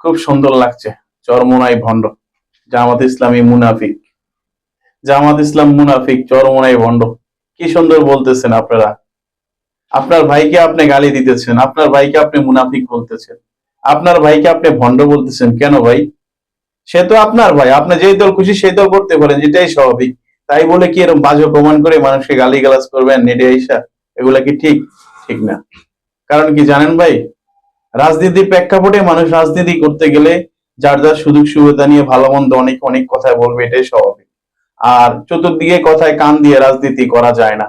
খুব সুন্দর লাগছে। চরমোনাই ভণ্ড, জামাত ইসলামী মুনাফিক, জামাত ইসলাম মুনাফিক, চরমোনাই ভণ্ড। কি সুন্দর বলতেছেন আপনারা। আপনার ভাইকে আপনি গালি দিতেছেন, আপনার ভাইকে আপনি মুনাফিক বলতেছেন, আপনার ভাইকে আপনি ভণ্ড বলতেছেন কেন ভাই? সে তো আপনার ভাই, আপনি যেই দল খুশি সেই দল করতে পারেন, যেটাই স্বাভাবিক। তাই বলে কি এরকম বাজে প্রমাণ করে মানুষকে গালিগালাজ করবেন নেটে আইসা? এগুলা কি ঠিক? ঠিক না। কারণ কি জানেন ভাই, রাজনীতির প্রেক্ষাপটে মানুষ রাজনীতি করতে গেলে যার যার সুযোগ সুবিধা নিয়ে ভালো মন্দ অনেক অনেক কথা বলবে, এটাই স্বাভাবিক। আর চতুর্দিকে কথায় কান দিয়ে রাজনীতি করা যায় না।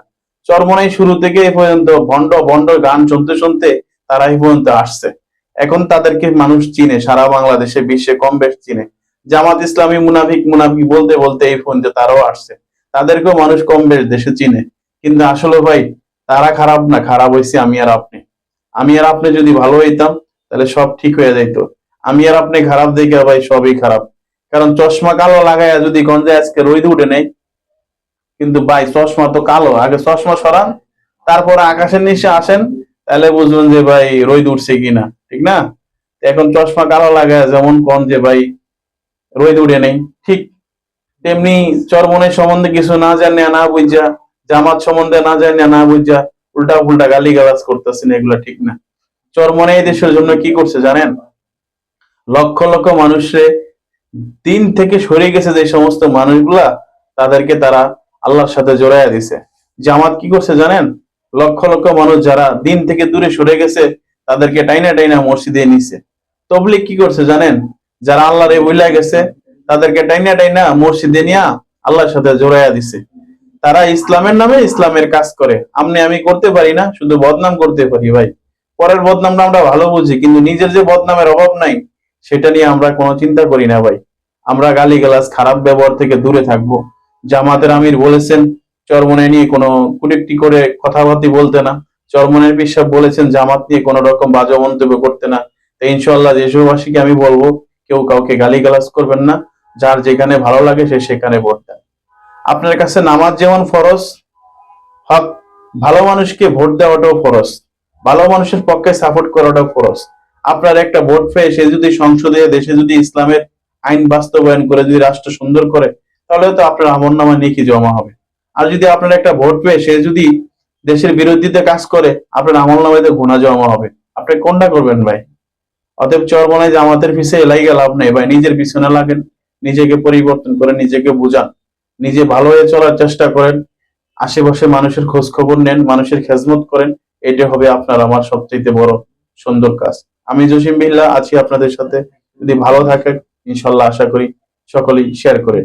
চরমোনাই শুরু থেকে এ পর্যন্ত ভণ্ড ভণ্ড গান শুনতে শুনতে তারা এই পর্যন্ত আসছে। এখন তাদেরকে মানুষ চিনে, সারা বাংলাদেশে বিশ্বে কম বেশ চিনে। জামাত ইসলামী মুনাফিক মুনাফিক বলতে বলতে এই পর্যন্ত তারাও আসছে, তাদেরকেও মানুষ কম বেশ দেশে চিনে। কিন্তু আসলে ভাই, তারা খারাপ না, খারাপ হয়েছে আমি আর আপনি। আমি আর আপনি যদি ভালো হইতাম তাহলে সব ঠিক হয়ে যাইত। আমি আর আপনি খারাপ দেখে ভাই সবই খারাপ। কারণ চশমা কালো লাগাইয়া যদি গঞ্জে আজকে রোদ উঠে নেই, কিন্তু ভাই চশমা তো কালো, আগে চশমা সরান, তারপর আকাশের নিচে আসেন, তাহলে বুঝবেন যে ভাই রোদ উঠছে কিনা, ঠিক না? এখন চশমা কালো লাগায় যেমন কোন যে ভাই রোদ উঠে নেই, ঠিক তেমনি চরমনের সম্বন্ধে কিছু না জানিয়া না বুঝা, জামাত সম্বন্ধে না জানিয়া না বুঝা উল্টা পুল্টা গালি গালাজ করতেছেন, এগুলা ঠিক না। চরমনে এই দেশের জন্য কি করছে জানেন? লক্ষ লক্ষ মানুষে দিন থেকে সরে গেছে যে সমস্ত মানুষগুলা, তাদেরকে তারা আল্লাহর সাথে জড়াইয়া দিছে। জামাত কি করছে জানেন? লক্ষ লক্ষ মানুষ যারা দিন থেকে দূরে সরে গেছে তাদেরকে টাইনা টাইনা মসজিদে নিছে। তবলিগ কি করছে জানেন? যারা আল্লাহরে ভুইলা গেছে তাদেরকে টাইনা টাইনা মসজিদে নিয়া আল্লাহর সাথে জড়াইয়া দিছে। তারা ইসলামের নামে ইসলামের কাজ করে, আমি করতে পারি না, শুধু বদনাম করতে পারি ভাই। পরের বদনামটা আমরা ভালো বুঝি, কিন্তু নিজের যে বদনামের অভাব নাই সেটা নিয়ে আমরা কোনো চিন্তা করি না ভাই। আমরা গালিগালাজ খারাপ ব্যবহার থেকে দূরে থাকবো। জামাতের আমির বলেছেন চরমনাই নিয়ে কোনো কুটিক্তি করে কথাবার্তা বলতে না। চরমনাই পীর সাহেব বলেছেন জামাত নিয়ে কোনো রকম বাজে মন্তব্য করতে না। তো ইনশাআল্লাহ দেশবাসীকে আমি বলবো, কেউ কাউকে গালিগালাজ করবেন না। যার যেখানে ভালো লাগে সে সেখানে ভোট দেন। আপনার কাছে নামাজ যেমন ফরজ, হক ভালো মানুষকে ভোট দেওয়াটাও ফরজ, ভালো মানুষের পক্ষে সাপোর্ট করাটাও ফরজ। আপনার একটা ভোট পেয়ে সে যদি সংসদে দেশে যদি ইসলামের আইন বাস্তবায়ন করে যদি রাষ্ট্র সুন্দর করে, তাহলে তো আপনার আমলনামায় নেকি জমা হবে। আর যদি আপনার একটা ভোট পেয়ে সে যদি দেশের বিরোধিতা কাজ করে, আপনার আমলনামায় গুনাহ জমা হবে। আপনি কোনটা করবেন ভাই? অতএব চরমনাই জামাতের পিছে এলাইগা লাভ নেই ভাই, নিজের পিছনে লাগেন, নিজেকে পরিবর্তন করে নিজেকে বুঝান, নিজে ভালো হয়ে চলার চেষ্টা করেন, আশেপাশে মানুষের খোঁজ খবর নেন, মানুষের খেজমত করেন। এটা হবে আপনার আমার সবচেয়ে বড় সুন্দর কাজ। আমি জসিম বিল্লাহ আছি আপনাদের সাথে। যদি ভালো থাকে ইনশাল্লাহ আশা করি সকলেই শেয়ার করে।